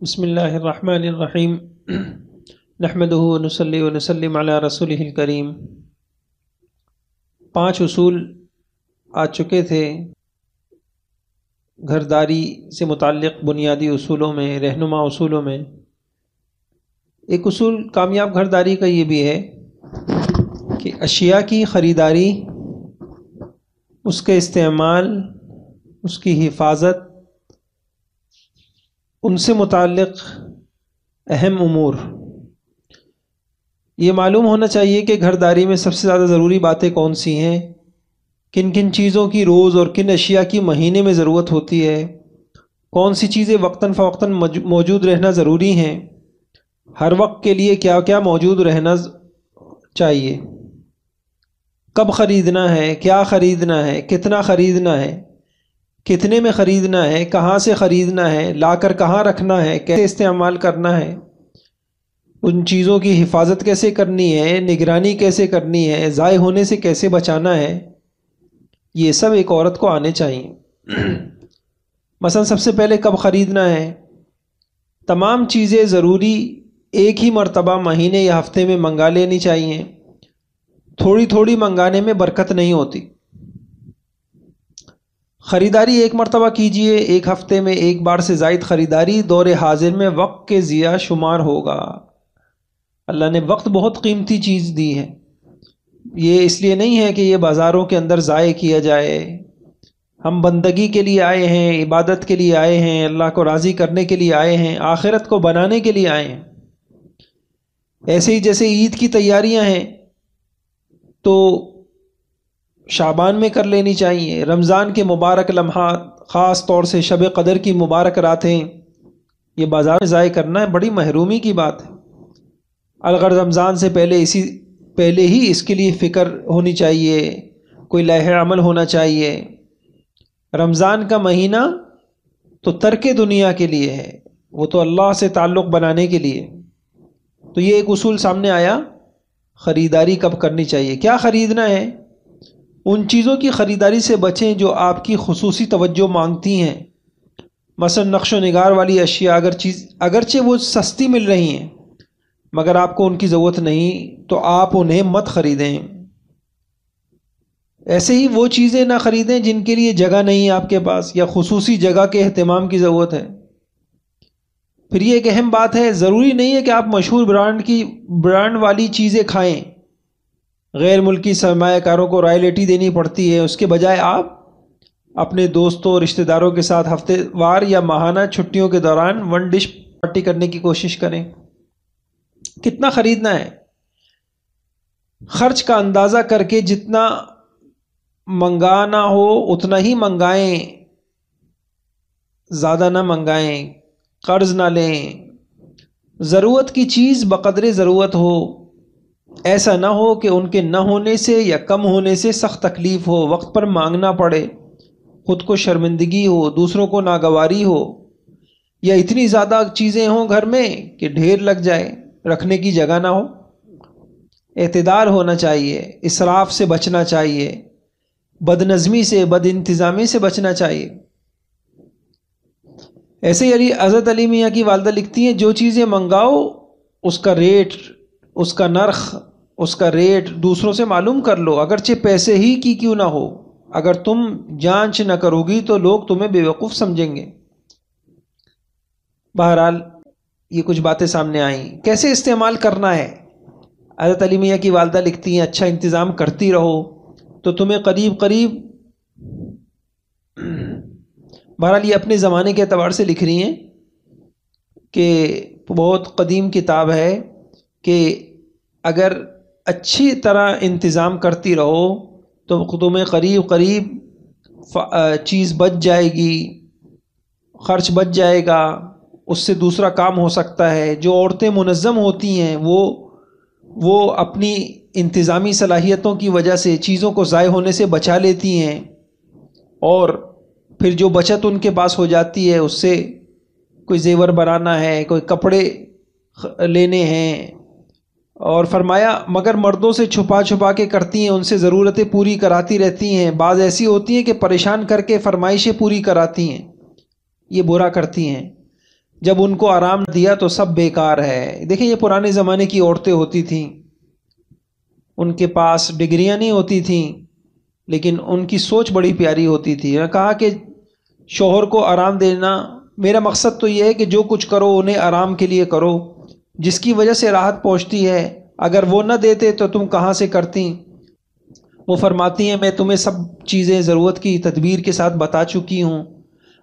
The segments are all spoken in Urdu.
بسم اللہ الرحمن الرحیم نحمدہ ونصلی ونسلم علی رسولہ الکریم۔ 5 اصول آ چکے تھے گھرداری سے متعلق بنیادی اصولوں میں، رہنما اصولوں میں۔ ایک اصول کامیاب گھرداری کا یہ بھی ہے کہ اشیاء کی خریداری، اس کے استعمال، اس کی حفاظت، ان سے متعلق اہم امور یہ معلوم ہونا چاہیے کہ گھرداری میں سب سے زیادہ ضروری باتیں کون سی ہیں، کن کن چیزوں کی روز اور کن اشیاء کی مہینے میں ضرورت ہوتی ہے، کون سی چیزیں وقتاً فوقتاً موجود رہنا ضروری ہیں، ہر وقت کے لیے کیا کیا موجود رہنا چاہیے، کب خریدنا ہے، کیا خریدنا ہے، کتنا خریدنا ہے، کتنے میں خریدنا ہے، کہاں سے خریدنا ہے، لا کر کہاں رکھنا ہے، کیسے استعمال کرنا ہے، ان چیزوں کی حفاظت کیسے کرنی ہے، نگرانی کیسے کرنی ہے، ضائع ہونے سے کیسے بچانا ہے، یہ سب ایک عورت کو آنے چاہیے۔ مثلا سب سے پہلے کب خریدنا ہے، تمام چیزیں ضروری ایک ہی مرتبہ مہینے یا ہفتے میں منگا لینی چاہیے، تھوڑی تھوڑی منگانے میں برکت نہیں ہوتی۔ خریداری ایک مرتبہ کیجئے، ایک ہفتے میں ایک بار سے زائد خریداری دور حاضر میں وقت کے ضیاع شمار ہوگا۔ اللہ نے وقت بہت قیمتی چیز دی ہے، یہ اس لیے نہیں ہے کہ یہ بازاروں کے اندر ضائع کیا جائے۔ ہم بندگی کے لیے آئے ہیں، عبادت کے لیے آئے ہیں، اللہ کو راضی کرنے کے لیے آئے ہیں، آخرت کو بنانے کے لیے آئے ہیں۔ ایسے ہی جیسے عید کی تیاریاں ہیں تو شعبان میں کر لینی چاہیے، رمضان کے مبارک لمحات، خاص طور سے شب قدر کی مبارک راتیں، یہ بازار میں ضائع کرنا ہے بڑی محرومی کی بات ہے۔ اگر رمضان سے پہلے ہی اس کے لیے فکر ہونی چاہیے، کوئی لائحہ عمل ہونا چاہیے۔ رمضان کا مہینہ تو ترک دنیا کے لیے ہے، وہ تو اللہ سے تعلق بنانے کے لیے۔ تو یہ ایک اصول سامنے آیا، خریداری کب کرنی چاہیے، کیا خریدنا ہے۔ ان چیزوں کی خریداری سے بچیں جو آپ کی خصوصی توجہ مانگتی ہیں، مثلا نقش و نگار والی اشیاء، اگرچہ وہ سستی مل رہی ہیں مگر آپ کو ان کی ضرورت نہیں تو آپ انہیں مت خریدیں۔ ایسے ہی وہ چیزیں نہ خریدیں جن کے لیے جگہ نہیں آپ کے پاس یا خصوصی جگہ کے اہتمام کی ضرورت ہے۔ پھر یہ ایک اہم بات ہے، ضروری نہیں ہے کہ آپ مشہور برانڈ والی چیزیں کھائیں۔ غیر ملکی سرمایہ کاروں کو رائلٹی دینی پڑتی ہے، اس کے بجائے آپ اپنے دوستوں اور رشتہ داروں کے ساتھ ہفتے وار یا ماہانہ چھٹیوں کے دوران 1 ڈش پارٹی کرنے کی کوشش کریں۔ کتنا خریدنا ہے، خرچ کا اندازہ کر کے جتنا منگانا ہو اتنا ہی منگائیں، زیادہ نہ منگائیں، قرض نہ لیں۔ ضرورت کی چیز بقدر ضرورت ہو، ایسا نہ ہو کہ ان کے نہ ہونے سے یا کم ہونے سے سخت تکلیف ہو، وقت پر مانگنا پڑے، خود کو شرمندگی ہو، دوسروں کو ناگواری ہو، یا اتنی زیادہ چیزیں ہوں گھر میں کہ ڈھیر لگ جائے، رکھنے کی جگہ نہ ہو۔ اعتدال ہونا چاہیے، اسراف سے بچنا چاہیے، بد نظمی سے، بد انتظامی سے بچنا چاہیے۔ ایسے ہی حضرت علی میاں کی والدہ لکھتی ہیں، جو چیزیں منگاؤ اس کا ریٹ، اس کا نرخ، اس کا ریٹ دوسروں سے معلوم کر لو، اگرچہ پیسے ہی کی کیوں نہ ہو۔ اگر تم جانچ نہ کرو گی تو لوگ تمہیں بے وقوف سمجھیں گے۔ بہرحال یہ کچھ باتیں سامنے آئیں، کیسے استعمال کرنا ہے۔ حضرت علی میاں کی والدہ لکھتی ہیں، اچھا انتظام کرتی رہو تو تمہیں قریب بہرحال یہ اپنے زمانے کے اعتبار سے لکھ رہی ہیں کہ بہت قدیم کتاب ہے کہ اگر اچھی طرح انتظام کرتی رہو تو تمہیں قریب چیز بچ جائے گی، خرچ بچ جائے گا، اس سے دوسرا کام ہو سکتا ہے۔ جو عورتیں منظم ہوتی ہیں وہ اپنی انتظامی صلاحیتوں کی وجہ سے چیزوں کو ضائع ہونے سے بچا لیتی ہیں، اور پھر جو بچت ان کے پاس ہو جاتی ہے اس سے کوئی زیور بنانا ہے، کوئی کپڑے لینے ہیں۔ اور فرمایا مگر مردوں سے چھپا کے کرتی ہیں، ان سے ضرورتیں پوری کراتی رہتی ہیں، بعض ایسی ہوتی ہیں کہ پریشان کر کے فرمائشیں پوری کراتی ہیں، یہ برا کرتی ہیں۔ جب ان کو آرام دیا تو سب بیکار ہے۔ دیکھیں یہ پرانے زمانے کی عورتیں ہوتی تھیں، ان کے پاس ڈگریاں نہیں ہوتی تھیں لیکن ان کی سوچ بڑی پیاری ہوتی تھی۔ میں کہا کہ شوہر کو آرام دینا، میرا مقصد تو یہ ہے کہ جو کچھ کرو انہیں آرام کے لیے کرو، جس کی وجہ سے راحت پہنچتی ہے، اگر وہ نہ دیتے تو تم کہاں سے کرتی؟ وہ فرماتی ہیں میں تمہیں سب چیزیں ضرورت کی تدبیر کے ساتھ بتا چکی ہوں،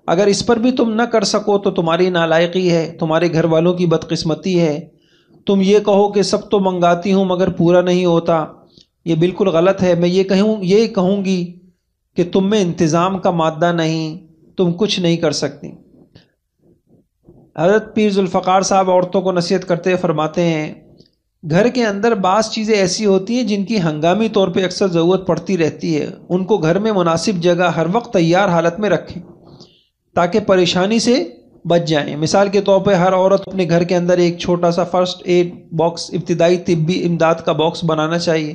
اگر اس پر بھی تم نہ کر سکو تو تمہاری نالائقی ہے، تمہارے گھر والوں کی بدقسمتی ہے۔ تم یہ کہو کہ سب تو منگاتی ہوں مگر پورا نہیں ہوتا، یہ بالکل غلط ہے۔ میں یہ کہوں گی کہ تم میں انتظام کا مادہ نہیں، تم کچھ نہیں کر سکتی۔ حضرت پیر ذوالفقار صاحب عورتوں کو نصیحت کرتے فرماتے ہیں گھر کے اندر بعض چیزیں ایسی ہوتی ہیں جن کی ہنگامی طور پہ اکثر ضرورت پڑتی رہتی ہے، ان کو گھر میں مناسب جگہ ہر وقت تیار حالت میں رکھیں تاکہ پریشانی سے بچ جائیں۔ مثال کے طور پہ ہر عورت اپنے گھر کے اندر ایک چھوٹا سا فرسٹ ایڈ باکس، ابتدائی طبی امداد کا باکس بنانا چاہیے۔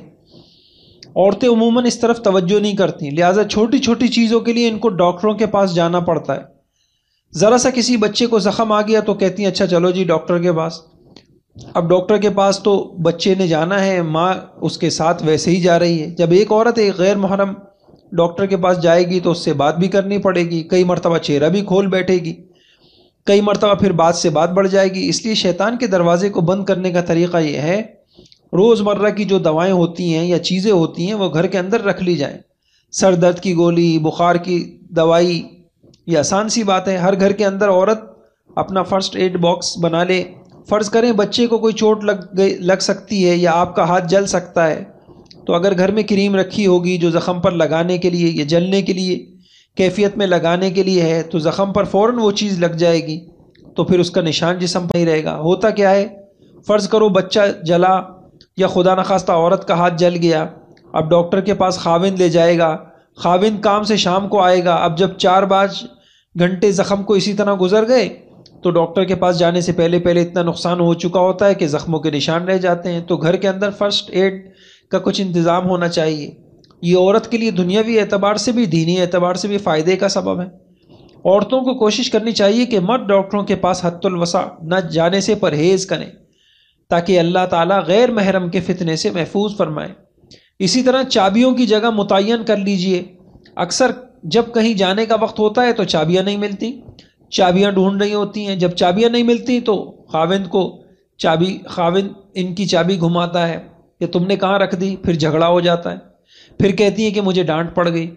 عورتیں عموماً اس طرف توجہ نہیں کرتی، لہٰذا چھوٹی چھوٹی چیزوں کے لیے ان کو ڈاکٹروں کے پاس جانا پڑتا ہے۔ ذرا سا کسی بچے کو زخم آ گیا تو کہتی ہیں اچھا چلو جی ڈاکٹر کے پاس۔ اب ڈاکٹر کے پاس تو بچے نے جانا ہے، ماں اس کے ساتھ ویسے ہی جا رہی ہے۔ جب ایک عورت ایک غیر محرم ڈاکٹر کے پاس جائے گی تو اس سے بات بھی کرنی پڑے گی، کئی مرتبہ چہرہ بھی کھول بیٹھے گی، کئی مرتبہ پھر بات سے بات بڑھ جائے گی۔ اس لیے شیطان کے دروازے کو بند کرنے کا طریقہ یہ ہے روز مرہ کی جو دوائیں ہوتی ہیں یا چیزیں ہوتی ہیں وہ گھر کے اندر رکھ لی جائیں۔ سر درد کی گولی، بخار کی دوائی، یہ آسان سی بات ہے، ہر گھر کے اندر عورت اپنا فرسٹ ایڈ باکس بنا لے۔ فرض کریں بچے کو کوئی چوٹ لگ سکتی ہے یا آپ کا ہاتھ جل سکتا ہے، تو اگر گھر میں کریم رکھی ہوگی جو زخم پر لگانے کے لیے یا جلنے کے لیے کیفیت میں لگانے کے لیے ہے تو زخم پر فوراً وہ چیز لگ جائے گی، تو پھر اس کا نشان جسم پر نہیں رہے گا۔ ہوتا کیا ہے، فرض کرو بچہ جلا یا خدا نخواستہ عورت کا ہاتھ جل گیا، اب ڈاکٹر کے پاس خاوند لے جائے گا، خاوند کام سے شام کو آئے گا، اب جب 4-5 گھنٹے زخم کو اسی طرح گزر گئے تو ڈاکٹر کے پاس جانے سے پہلے اتنا نقصان ہو چکا ہوتا ہے کہ زخموں کے نشان رہ جاتے ہیں۔ تو گھر کے اندر فرسٹ ایڈ کا کچھ انتظام ہونا چاہیے۔ یہ عورت کے لیے دنیاوی اعتبار سے بھی دینی اعتبار سے بھی فائدے کا سبب ہے۔ عورتوں کو کوشش کرنی چاہیے کہ مرد ڈاکٹروں کے پاس حد الوسع نہ جانے سے پرہیز کریں تاکہ اللہ تعالیٰ غیر محرم کے فتنے سے محفوظ فرمائے۔ اسی طرح چابیوں کی جگہ متعین کر لیجئے۔ اکثر جب کہیں جانے کا وقت ہوتا ہے تو چابیاں نہیں ملتی، چابیاں ڈھونڈ رہی ہوتی ہیں، جب چابیاں نہیں ملتی تو خاوند ان کی چابی گھماتا ہے کہ تم نے کہاں رکھ دی، پھر جھگڑا ہو جاتا ہے، پھر کہتی ہیں کہ مجھے ڈانٹ پڑ گئی۔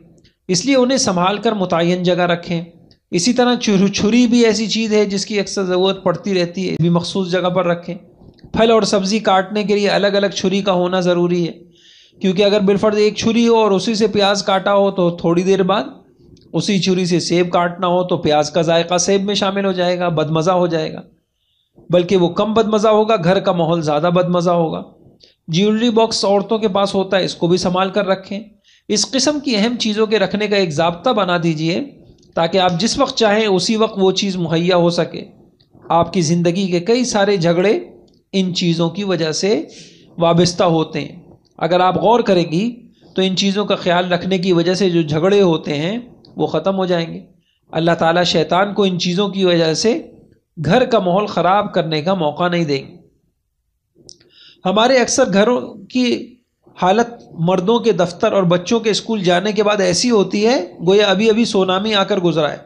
اس لیے انہیں سنبھال کر متعین جگہ رکھیں۔ اسی طرح چھری بھی ایسی چیز ہے جس کی اکثر ضرورت پڑتی رہتی ہے، بھی مخصوص جگہ پر رکھیں۔ پھل اور سبزی کاٹنے کے لیے الگ الگ چھری کا ہونا ضروری ہے، کیونکہ اگر بالفرض ایک چھری ہو اور اسی سے پیاز کاٹا ہو تو تھوڑی دیر بعد اسی چھری سے سیب کاٹنا ہو تو پیاز کا ذائقہ سیب میں شامل ہو جائے گا، بدمزہ ہو جائے گا، بلکہ وہ کم بدمزہ ہوگا، گھر کا ماحول زیادہ بدمزہ ہوگا۔ جیولری باکس عورتوں کے پاس ہوتا ہے، اس کو بھی سنبھال کر رکھیں۔ اس قسم کی اہم چیزوں کے رکھنے کا ایک ضابطہ بنا دیجئے تاکہ آپ جس وقت چاہیں اسی وقت وہ چیز مہیا ہو سکے۔ آپ کی زندگی کے کئی سارے جھگڑے ان چیزوں کی وجہ سے وابستہ ہوتے ہیں۔ اگر آپ غور کریں گی تو ان چیزوں کا خیال رکھنے کی وجہ سے جو جھگڑے ہوتے ہیں وہ ختم ہو جائیں گے۔ اللہ تعالیٰ شیطان کو ان چیزوں کی وجہ سے گھر کا ماحول خراب کرنے کا موقع نہیں دیں گے۔ ہمارے اکثر گھروں کی حالت مردوں کے دفتر اور بچوں کے اسکول جانے کے بعد ایسی ہوتی ہے گویا ابھی ابھی سونامی آ کر گزرا ہے۔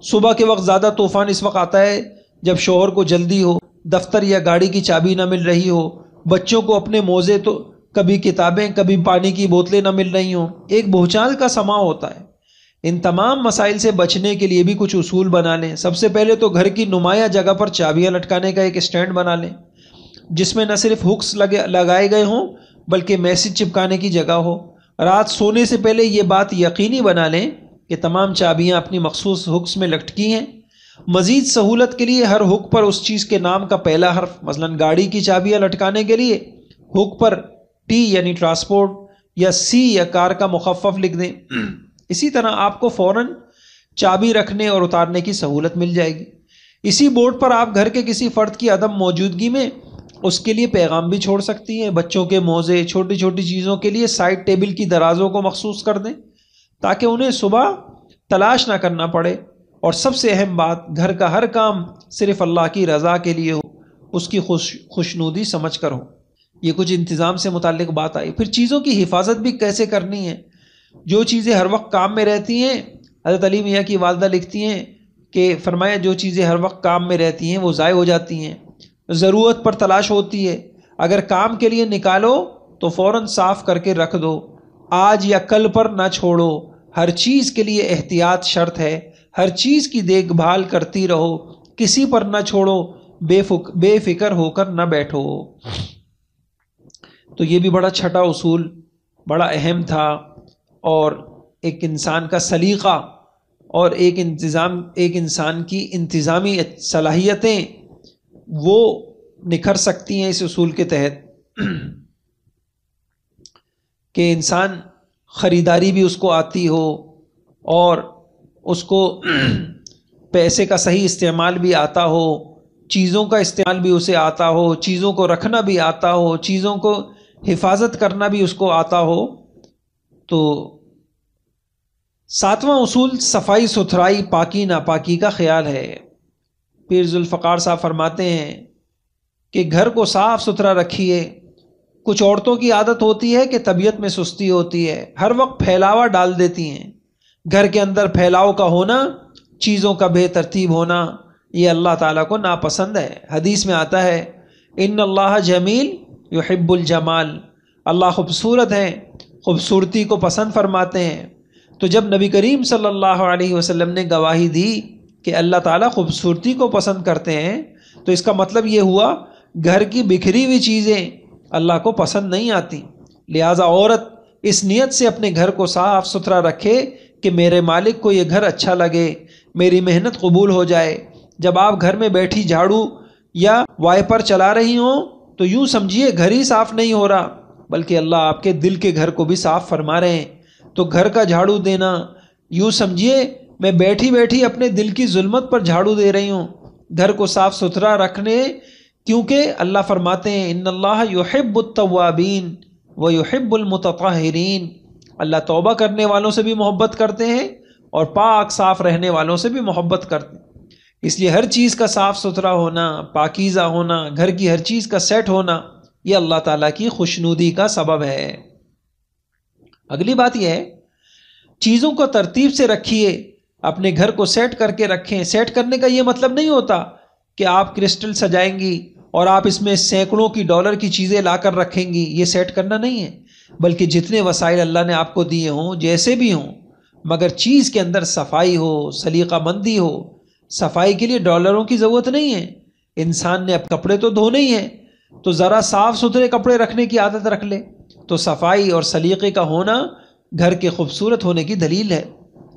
صبح کے وقت زیادہ طوفان اس وقت آتا ہے جب شوہر کو جلدی ہو، دفتر یا گاڑی کی چابی نہ مل رہی ہو، بچوں کو اپنے موزے تو کبھی کتابیں کبھی پانی کی بوتلیں نہ مل رہی ہوں، ایک بھوچال کا سماں ہوتا ہے۔ ان تمام مسائل سے بچنے کے لیے بھی کچھ اصول بنا لیں۔ سب سے پہلے تو گھر کی نمایاں جگہ پر چابیاں لٹکانے کا ایک اسٹینڈ بنا لیں جس میں نہ صرف ہکس لگائے گئے ہوں بلکہ میسج چپکانے کی جگہ ہو۔ رات سونے سے پہلے یہ بات یقینی بنا لیں کہ تمام چابیاں اپنی مخصوص ہکس میں لٹکی ہیں۔ مزید سہولت کے لیے ہر ہک پر اس چیز کے نام کا پہلا حرف، مثلا گاڑی کی چابیاں لٹکانے کے لیے ہک پر ٹی یعنی ٹرانسپورٹ یا سی یا کار کا مخفف لکھ دیں۔ اسی طرح آپ کو فوراً چابی رکھنے اور اتارنے کی سہولت مل جائے گی۔ اسی بورڈ پر آپ گھر کے کسی فرد کی عدم موجودگی میں اس کے لیے پیغام بھی چھوڑ سکتی ہیں۔ بچوں کے موزے، چھوٹی چھوٹی چیزوں کے لیے سائڈ ٹیبل کی درازوں کو مخصوص کر دیں تاکہ انہیں صبح تلاش نہ کرنا پڑے۔ اور سب سے اہم بات، گھر کا ہر کام صرف اللہ کی رضا کے لیے ہو، اس کی خوشنودی سمجھ کر ہو۔ یہ کچھ انتظام سے متعلق بات آئی۔ پھر چیزوں کی حفاظت بھی کیسے کرنی ہے۔ جو چیزیں ہر وقت کام میں رہتی ہیں، حضرت علی میاں کی والدہ لکھتی ہیں کہ فرمایا جو چیزیں ہر وقت کام میں رہتی ہیں وہ ضائع ہو جاتی ہیں، ضرورت پر تلاش ہوتی ہے، اگر کام کے لیے نکالو تو فوراً صاف کر کے رکھ دو، آج یا کل پر نہ چھوڑو، ہر چیز کے لیے احتیاط شرط ہے، ہر چیز کی دیکھ بھال کرتی رہو، کسی پر نہ چھوڑو، بے فکر ہو کر نہ بیٹھو۔ تو یہ بھی بڑا چھٹا اصول، بڑا اہم تھا، اور ایک انسان کا سلیقہ اور ایک انسان کی انتظامی صلاحیتیں وہ نکھر سکتی ہیں اس اصول کے تحت کہ انسان خریداری بھی اس کو آتی ہو اور اس کو پیسے کا صحیح استعمال بھی آتا ہو، چیزوں کا استعمال بھی اسے آتا ہو، چیزوں کو رکھنا بھی آتا ہو، چیزوں کو حفاظت کرنا بھی اس کو آتا ہو۔ تو ساتواں اصول صفائی ستھرائی، پاکی ناپاکی کا خیال ہے۔ پیر ذوالفقار صاحب فرماتے ہیں کہ گھر کو صاف ستھرا رکھیے۔ کچھ عورتوں کی عادت ہوتی ہے کہ طبیعت میں سستی ہوتی ہے، ہر وقت پھیلاوا ڈال دیتی ہیں۔ گھر کے اندر پھیلاؤ کا ہونا، چیزوں کا بے ترتیب ہونا، یہ اللہ تعالیٰ کو ناپسند ہے۔ حدیث میں آتا ہے ان اللہ جمیل یحب الجمال، اللہ خوبصورت ہیں، خوبصورتی کو پسند فرماتے ہیں۔ تو جب نبی کریم صلی اللہ علیہ وسلم نے گواہی دی کہ اللہ تعالیٰ خوبصورتی کو پسند کرتے ہیں، تو اس کا مطلب یہ ہوا گھر کی بکھری ہوئی چیزیں اللہ کو پسند نہیں آتی۔ لہٰذا عورت اس نیت سے اپنے گھر کو صاف ستھرا رکھے کہ میرے مالک کو یہ گھر اچھا لگے، میری محنت قبول ہو جائے۔ جب آپ گھر میں بیٹھی جھاڑو یا وائپر چلا رہی ہوں تو یوں سمجھیے گھر ہی صاف نہیں ہو رہا، بلکہ اللہ آپ کے دل کے گھر کو بھی صاف فرما رہے ہیں۔ تو گھر کا جھاڑو دینا، یوں سمجھیے میں بیٹھی بیٹھی اپنے دل کی ظلمت پر جھاڑو دے رہی ہوں۔ گھر کو صاف ستھرا رکھنے، کیونکہ اللہ فرماتے ہیں ان اللہ یحب التوابین ویحب المتطہرین، اللہ توبہ کرنے والوں سے بھی محبت کرتے ہیں اور پاک صاف رہنے والوں سے بھی محبت کرتے ہیں۔ اس لیے ہر چیز کا صاف ستھرا ہونا، پاکیزہ ہونا، گھر کی ہر چیز کا سیٹ ہونا، یہ اللہ تعالیٰ کی خوشنودی کا سبب ہے۔ اگلی بات یہ ہے چیزوں کو ترتیب سے رکھیے، اپنے گھر کو سیٹ کر کے رکھیں۔ سیٹ کرنے کا یہ مطلب نہیں ہوتا کہ آپ کرسٹل سجائیں گی اور آپ اس میں سینکڑوں کی ڈالر کی چیزیں لا کر رکھیں گی، یہ سیٹ کرنا نہیں ہے، بلکہ جتنے وسائل اللہ نے آپ کو دیے ہوں، جیسے بھی ہوں، مگر چیز کے اندر صفائی ہو، سلیقہ مندی ہو۔ صفائی کے لیے ڈالروں کی ضرورت نہیں ہے، انسان نے اب کپڑے تو دھونے ہی ہیں، تو ذرا صاف ستھرے کپڑے رکھنے کی عادت رکھ لے۔ تو صفائی اور سلیقے کا ہونا گھر کے خوبصورت ہونے کی دلیل ہے۔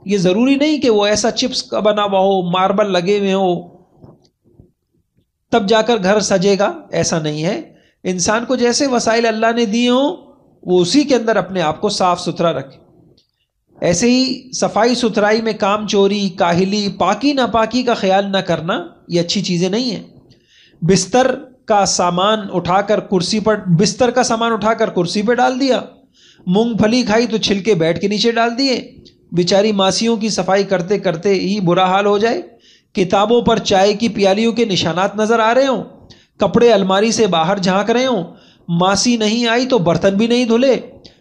یہ ضروری نہیں کہ وہ ایسا چپس کا بنا ہوا ہو، ماربل لگے ہوئے ہو، تب جا کر گھر سجے گا، ایسا نہیں ہے۔ انسان کو جیسے وسائل اللہ نے دیے ہوں وہ اسی کے اندر اپنے آپ کو صاف ستھرا رکھے۔ ایسے ہی صفائی ستھرائی میں کام چوری، کاہلی، پاکی ناپاکی کا خیال نہ کرنا، یہ اچھی چیزیں نہیں ہیں۔ بستر کا سامان اٹھا کر کرسی پہ ڈال دیا، مونگ پھلی کھائی تو چھلکے بیڈ کے نیچے ڈال دیے، بیچاری ماسیوں کی صفائی کرتے کرتے ہی برا حال ہو جائے، کتابوں پر چائے کی پیالیوں کے نشانات نظر آ رہے ہوں، کپڑے الماری سے باہر جھانک رہے ہوں، ماسی نہیں آئی تو برتن بھی نہیں دھلے،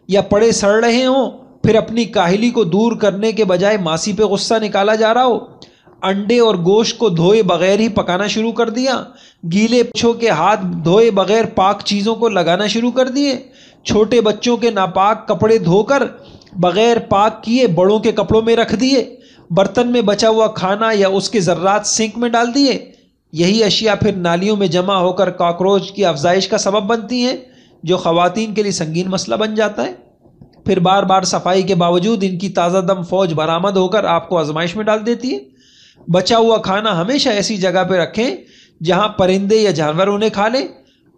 یا پڑے سڑ رہے ہوں، پھر اپنی کاہلی کو دور کرنے کے بجائے ماسی پہ غصہ نکالا جا رہا ہو، انڈے اور گوشت کو دھوئے بغیر ہی پکانا شروع کر دیا، گیلے بچوں کے ہاتھ دھوئے بغیر پاک چیزوں کو لگانا شروع کر دیے، چھوٹے بچوں کے ناپاک کپڑے دھو کر بغیر پاک کیے بڑوں کے کپڑوں میں رکھ دیے، برتن میں بچا ہوا کھانا یا اس کے ذرات سنک میں ڈال دیے۔ یہی اشیاء پھر نالیوں میں جمع ہو کر کاکروچ کی افزائش کا سبب بنتی ہیں، جو خواتین کے لیے سنگین مسئلہ بن جاتا ہے۔ پھر بار بار صفائی کے باوجود ان کی تازہ دم فوج برآمد ہو کر آپ کو آزمائش میں ڈال دیتی ہے۔ بچا ہوا کھانا ہمیشہ ایسی جگہ پہ رکھیں جہاں پرندے یا جانور انہیں کھا لیں۔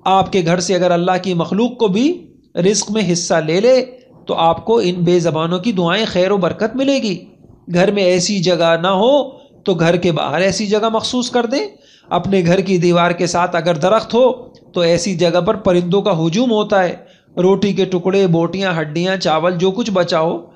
آپ کے گھر سے اگر اللہ کی مخلوق کو بھی رزق میں حصہ لے لے تو آپ کو ان بے زبانوں کی دعائیں خیر و برکت ملے گی۔ گھر میں ایسی جگہ نہ ہو تو گھر کے باہر ایسی جگہ مخصوص کر دیں۔ اپنے گھر کی دیوار کے ساتھ اگر درخت ہو تو ایسی جگہ پر پرندوں کا ہجوم ہوتا ہے، روٹی کے ٹکڑے، بوٹیاں، ہڈیاں، چاول جو کچھ بچا ہو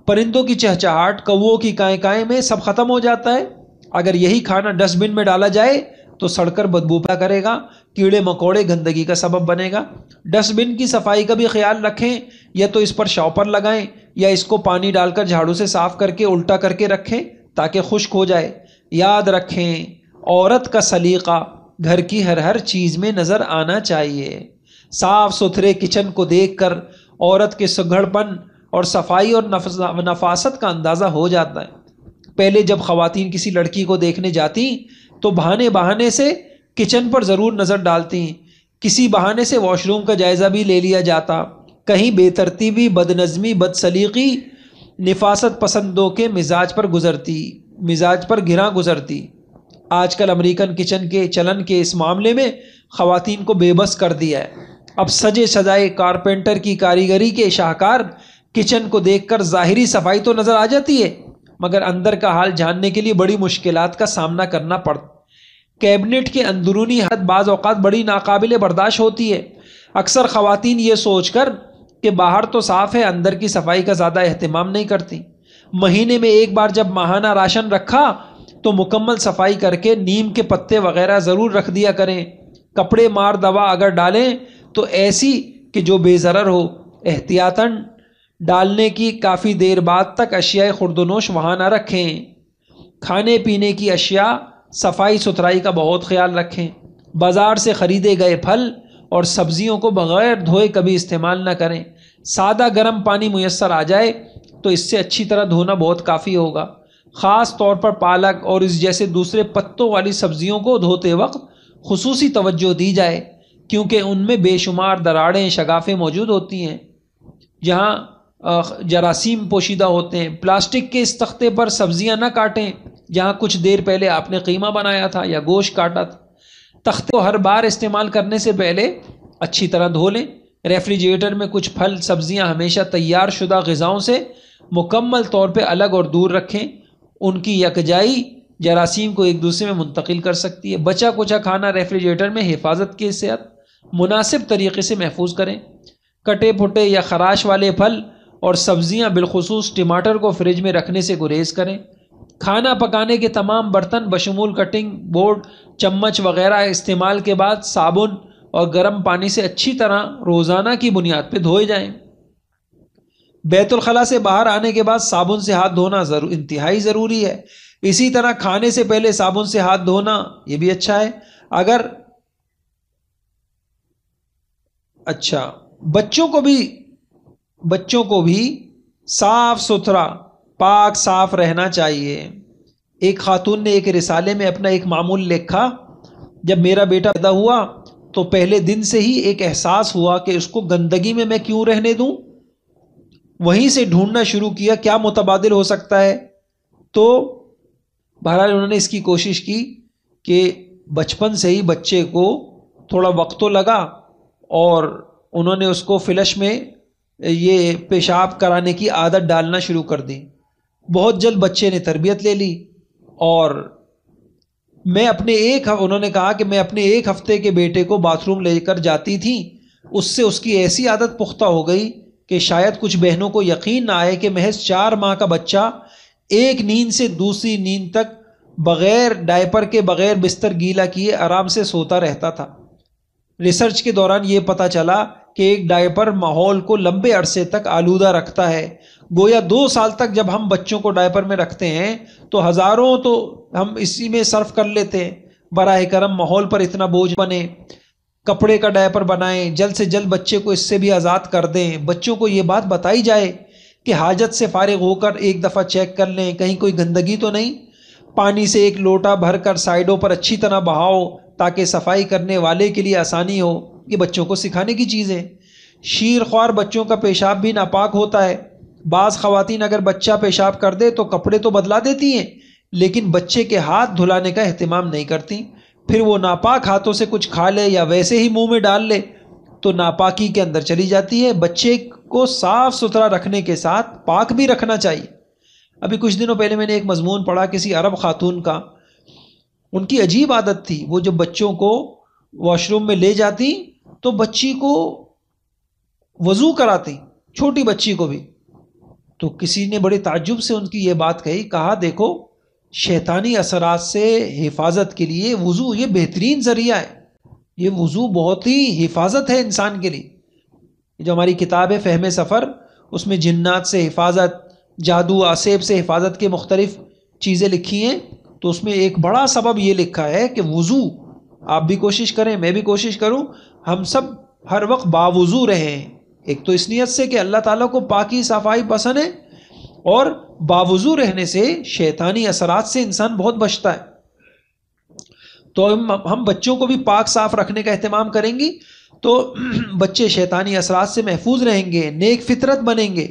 پرندوں کی چہچہاٹ، کووں کی کائیں کائیں میں سب ختم ہو جاتا ہے۔ اگر یہی کھانا ڈسٹ بن میں ڈالا جائے تو سڑ کر بدبو پیدا کرے گا، کیڑے مکوڑے گندگی کا سبب بنے گا۔ ڈسٹ بن کی صفائی کا بھی خیال رکھیں، یا تو اس پر شاپر لگائیں یا اس کو پانی ڈال کر جھاڑو سے صاف کر کے الٹا کر کے رکھیں تاکہ خشک ہو جائے۔ یاد رکھیں، عورت کا سلیقہ گھر کی ہر چیز میں نظر آنا چاہیے۔ صاف ستھرے کچن کو دیکھ کر عورت کے سگھڑ پن اور صفائی اور نفاست کا اندازہ ہو جاتا ہے۔ پہلے جب خواتین کسی لڑکی کو دیکھنے جاتی تو بہانے سے کچن پر ضرور نظر ڈالتی، کسی بہانے سے واش روم کا جائزہ بھی لے لیا جاتا۔ کہیں بے ترتیبی، بد نظمی، بد سلیقی نفاست پسندوں کے مزاج پر گراں گزرتی۔ آج کل امریکن کچن کے چلن کے اس معاملے میں خواتین کو بے بس کر دیا ہے۔ اب سجے سجائے کارپینٹر کی کاریگری کے شاہکار کچن کو دیکھ کر ظاہری صفائی تو نظر آ جاتی ہے، مگر اندر کا حال جاننے کے لیے بڑی مشکلات کا سامنا کرنا پڑتا۔ کیبنٹ کے اندرونی حد بعض اوقات بڑی ناقابل برداشت ہوتی ہے۔ اکثر خواتین یہ سوچ کر کہ باہر تو صاف ہے، اندر کی صفائی کا زیادہ اہتمام نہیں کرتی۔ مہینے میں ایک بار جب ماہانہ راشن رکھا تو مکمل صفائی کر کے نیم کے پتے وغیرہ ضرور رکھ دیا کریں۔ کپڑے مار دوا اگر ڈالیں تو ایسی کہ جو بے ضرر ہو، احتیاطاً ڈالنے کی کافی دیر بعد تک اشیاء خوردونوش وہاں نہ رکھیں۔ کھانے پینے کی اشیاء صفائی ستھرائی کا بہت خیال رکھیں۔ بازار سے خریدے گئے پھل اور سبزیوں کو بغیر دھوئے کبھی استعمال نہ کریں۔ سادہ گرم پانی میسر آ جائے تو اس سے اچھی طرح دھونا بہت کافی ہوگا۔ خاص طور پر پالک اور اس جیسے دوسرے پتوں والی سبزیوں کو دھوتے وقت خصوصی توجہ دی جائے، کیونکہ ان میں بے شمار دراڑیں، شگافیں موجود ہوتی ہیں جہاں جراثیم پوشیدہ ہوتے ہیں۔ پلاسٹک کے اس تختے پر سبزیاں نہ کاٹیں جہاں کچھ دیر پہلے آپ نے قیمہ بنایا تھا یا گوشت کاٹا تھا۔ تختے کو ہر بار استعمال کرنے سے پہلے اچھی طرح دھو لیں۔ ریفریجریٹر میں کچھ پھل سبزیاں ہمیشہ تیار شدہ غذاؤں سے مکمل طور پہ الگ اور دور رکھیں۔ ان کی یکجائی جراثیم کو ایک دوسرے میں منتقل کر سکتی ہے۔ بچا کچا کھانا ریفریجریٹر میں حفاظت کے صحت مناسب طریقے سے محفوظ کریں۔ کٹے پھٹے یا خراش والے پھل اور سبزیاں بالخصوص ٹماٹر کو فریج میں رکھنے سے گریز کریں۔ کھانا پکانے کے تمام برتن بشمول کٹنگ بورڈ، چمچ وغیرہ استعمال کے بعد صابن اور گرم پانی سے اچھی طرح روزانہ کی بنیاد پہ دھوئے جائیں۔ بیت الخلاء سے باہر آنے کے بعد صابن سے ہاتھ دھونا انتہائی ضروری ہے۔ اسی طرح کھانے سے پہلے صابن سے ہاتھ دھونا یہ بھی اچھا ہے۔ بچوں کو بھی صاف ستھرا پاک صاف رہنا چاہیے۔ ایک خاتون نے ایک رسالے میں اپنا ایک معمول لکھا، جب میرا بیٹا پیدا ہوا تو پہلے دن سے ہی ایک احساس ہوا کہ اس کو گندگی میں میں کیوں رہنے دوں۔ وہیں سے ڈھونڈنا شروع کیا کیا متبادل ہو سکتا ہے، تو بہرحال انہوں نے اس کی کوشش کی کہ بچپن سے ہی بچے کو تھوڑا وقت تو لگا، اور انہوں نے اس کو فلش میں یہ پیشاب کرانے کی عادت ڈالنا شروع کر دی۔ بہت جلد بچے نے تربیت لے لی، اور انہوں نے کہا کہ میں اپنے ایک ہفتے کے بیٹے کو باتھ روم لے کر جاتی تھی، اس سے اس کی ایسی عادت پختہ ہو گئی کہ شاید کچھ بہنوں کو یقین نہ آئے کہ محض 4 ماہ کا بچہ ایک نیند سے دوسری نیند تک بغیر ڈائپر کے، بغیر بستر گیلا کیے آرام سے سوتا رہتا تھا۔ ریسرچ کے دوران یہ پتہ چلا کہ ایک ڈائپر ماحول کو لمبے عرصے تک آلودہ رکھتا ہے۔ گویا 2 سال تک جب ہم بچوں کو ڈائپر میں رکھتے ہیں تو ہزاروں تو ہم اسی میں صرف کر لیتے ہیں۔ براہ کرم ماحول پر اتنا بوجھ بنے، کپڑے کا ڈائپر بنائیں، جلد سے جلد بچے کو اس سے بھی آزاد کر دیں۔ بچوں کو یہ بات بتائی جائے کہ حاجت سے فارغ ہو کر ایک دفعہ چیک کر لیں کہیں کوئی گندگی تو نہیں۔ پانی سے ایک لوٹا بھر کر سائڈوں پر اچھی طرح بہاؤ تاکہ صفائی کرنے والے کے لیے آسانی ہو۔ یہ بچوں کو سکھانے کی چیزیں۔ شیر خوار بچوں کا پیشاب بھی ناپاک ہوتا ہے۔ بعض خواتین اگر بچہ پیشاب کر دے تو کپڑے تو بدلا دیتی ہیں، لیکن بچے کے ہاتھ دھلانے کا اہتمام نہیں کرتی۔ پھر وہ ناپاک ہاتھوں سے کچھ کھا لے یا ویسے ہی منہ میں ڈال لے تو ناپاکی کے اندر چلی جاتی ہے۔ بچے کو صاف ستھرا رکھنے کے ساتھ پاک بھی رکھنا چاہیے۔ ابھی کچھ دنوں پہلے میں نے ایک مضمون پڑھا کسی عرب خاتون کا، ان کی عجیب عادت تھی، وہ جب بچوں کو واش روم میں لے جاتی تو بچی کو وضو کراتی، چھوٹی بچی کو بھی، تو کسی نے بڑے تعجب سے ان کی یہ بات کہی، کہا دیکھو شیطانی اثرات سے حفاظت کے لیے وضو یہ بہترین ذریعہ ہے، یہ وضو بہت ہی حفاظت ہے انسان کے لیے۔ جو ہماری کتاب ہے فہم سفر، اس میں جنات سے حفاظت، جادو آسیب سے حفاظت کے مختلف چیزیں لکھی ہیں، تو اس میں ایک بڑا سبب یہ لکھا ہے کہ وضو آپ بھی کوشش کریں، میں بھی کوشش کروں، ہم سب ہر وقت باوضو رہیں۔ ایک تو اس نیت سے کہ اللہ تعالیٰ کو پاکی صفائی پسند ہے، اور باوضو رہنے سے شیطانی اثرات سے انسان بہت بچتا ہے۔ تو ہم بچوں کو بھی پاک صاف رکھنے کا اہتمام کریں گی تو بچے شیطانی اثرات سے محفوظ رہیں گے، نیک فطرت بنیں گے۔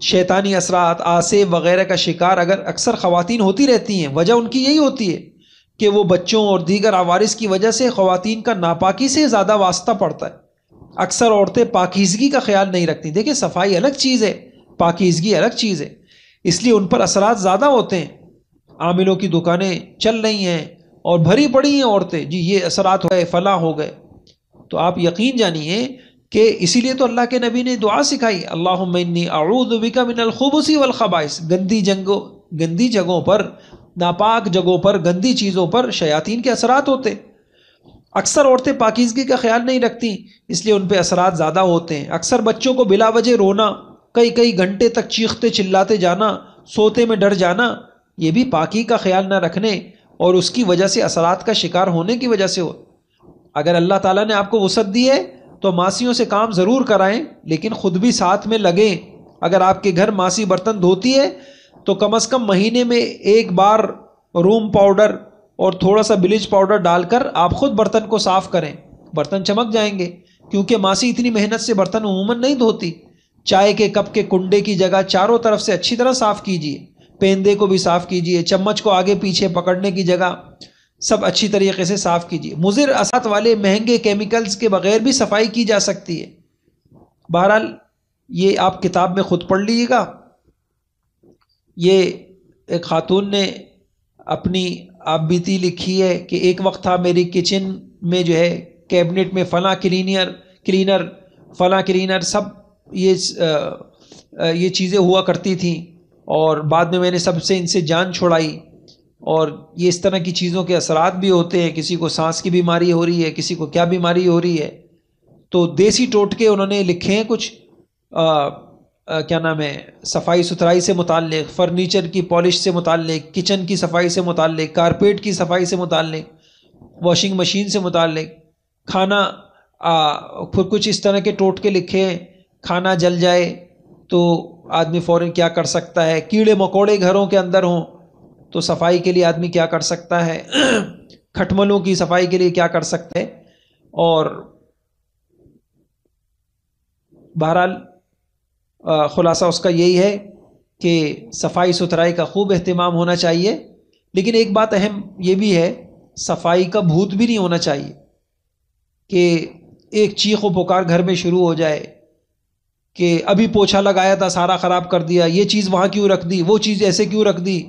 شیطانی اثرات، آسیب وغیرہ کا شکار اگر اکثر خواتین ہوتی رہتی ہیں، وجہ ان کی یہی ہوتی ہے کہ وہ بچوں اور دیگر عوارض کی وجہ سے خواتین کا ناپاکی سے زیادہ واسطہ پڑتا ہے۔ اکثر عورتیں پاکیزگی کا خیال نہیں رکھتی۔ دیکھیں صفائی الگ چیز ہے، پاکیزگی الگ چیز ہے، اس لیے ان پر اثرات زیادہ ہوتے ہیں۔ عاملوں کی دکانیں چل رہی ہیں اور بھری پڑی ہیں عورتیں، جی یہ اثرات ہو گئے، فلاں ہو گئے۔ تو آپ یقین جانیے کہ اسی لیے تو اللہ کے نبی نے دعا سکھائی، اللہم انی اعوذ بک من الخبث والخبائث۔ گندی جگہوں پر، ناپاک جگہوں پر، گندی چیزوں پر شیاطین کے اثرات ہوتے۔ اکثر عورتیں پاکیزگی کا خیال نہیں رکھتی، اس لیے ان پہ اثرات زیادہ ہوتے ہیں۔ اکثر بچوں کو بلا وجہ رونا، کئی گھنٹے تک چیختے چلاتے جانا، سوتے میں ڈر جانا، یہ بھی پاکی کا خیال نہ رکھنے اور اس کی وجہ سے اثرات کا شکار ہونے کی وجہ سے ہو۔ اگر اللہ تعالیٰ نے آپ کو وسعت دی ہے تو ماسیوں سے کام ضرور کرائیں، لیکن خود بھی ساتھ میں لگیں۔ اگر آپ کے گھر ماسی برتن دھوتی ہے تو کم از کم مہینے میں ایک بار روم پاؤڈر اور تھوڑا سا بلیچ پاؤڈر ڈال کر آپ خود برتن کو صاف کریں، برتن چمک جائیں گے، کیونکہ ماسی اتنی محنت سے برتن عموماً نہیں دھوتی۔ چائے کے کپ کے کنڈے کی جگہ چاروں طرف سے اچھی طرح صاف کیجیے، پیندے کو بھی صاف کیجیے، چمچ کو آگے پیچھے پکڑنے کی جگہ سب اچھی طریقے سے صاف کیجیے۔ مضر اثرات والے مہنگے کیمیکلز کے بغیر بھی صفائی کی جا سکتی ہے۔ بہرحال یہ آپ کتاب میں خود پڑھ لیجیے گا۔ یہ ایک خاتون نے اپنی آپ بیتی لکھی ہے کہ ایک وقت تھا میری کچن میں جو ہے کیبنٹ میں فلاں کلینر سب یہ چیزیں ہوا کرتی تھیں، اور بعد میں نے سب سے ان سے جان چھڑائی۔ اور یہ اس طرح کی چیزوں کے اثرات بھی ہوتے ہیں، کسی کو سانس کی بیماری ہو رہی ہے، کسی کو کیا بیماری ہو رہی ہے۔ تو دیسی ٹوٹکے انہوں نے لکھے ہیں کچھ، کیا نام ہے، صفائی ستھرائی سے متعلق، فرنیچر کی پالش سے متعلق، کچن کی صفائی سے متعلق، کارپیٹ کی صفائی سے متعلق، واشنگ مشین سے متعلق، کھانا پھر کچھ اس طرح کے ٹوٹکے لکھے ہیں۔ کھانا جل جائے تو آدمی فوراً کیا کر سکتا ہے، کیڑے مکوڑے گھروں کے اندر ہوں تو صفائی کے لیے آدمی کیا کر سکتا ہے، کھٹملوں کی صفائی کے لیے کیا کر سکتا ہے۔ اور بہرحال خلاصہ اس کا یہی ہے کہ صفائی ستھرائی کا خوب اہتمام ہونا چاہیے، لیکن ایک بات اہم یہ بھی ہے، صفائی کا بھوت بھی نہیں ہونا چاہیے کہ ایک چیخ و پکار گھر میں شروع ہو جائے کہ ابھی پوچھا لگایا تھا سارا خراب کر دیا، یہ چیز وہاں کیوں رکھ دی، وہ چیز ایسے کیوں رکھ دی۔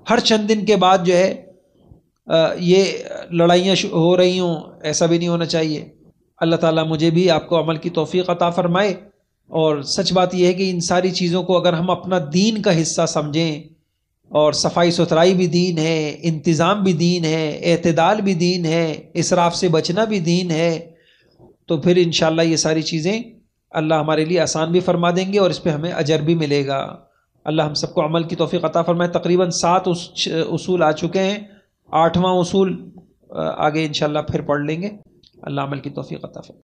ہر چند دن کے بعد جو ہے یہ لڑائیاں ہو رہی ہوں، ایسا بھی نہیں ہونا چاہیے۔ اللہ تعالیٰ مجھے بھی آپ کو عمل کی توفیق عطا فرمائے۔ اور سچ بات یہ ہے کہ ان ساری چیزوں کو اگر ہم اپنا دین کا حصہ سمجھیں، اور صفائی ستھرائی بھی دین ہے، انتظام بھی دین ہے، اعتدال بھی دین ہے، اسراف سے بچنا بھی دین ہے، تو پھر انشاءاللہ یہ ساری چیزیں اللہ ہمارے لیے آسان بھی فرما دیں گے اور اس پہ ہمیں اجر بھی ملے گا۔ اللہ ہم سب کو عمل کی توفیق عطا فرمائے۔ تقریباً 7 اصول آ چکے ہیں، 8واں اصول آگے انشاءاللہ پھر پڑھ لیں گے۔ اللہ عمل کی توفیق عطا فرمائے۔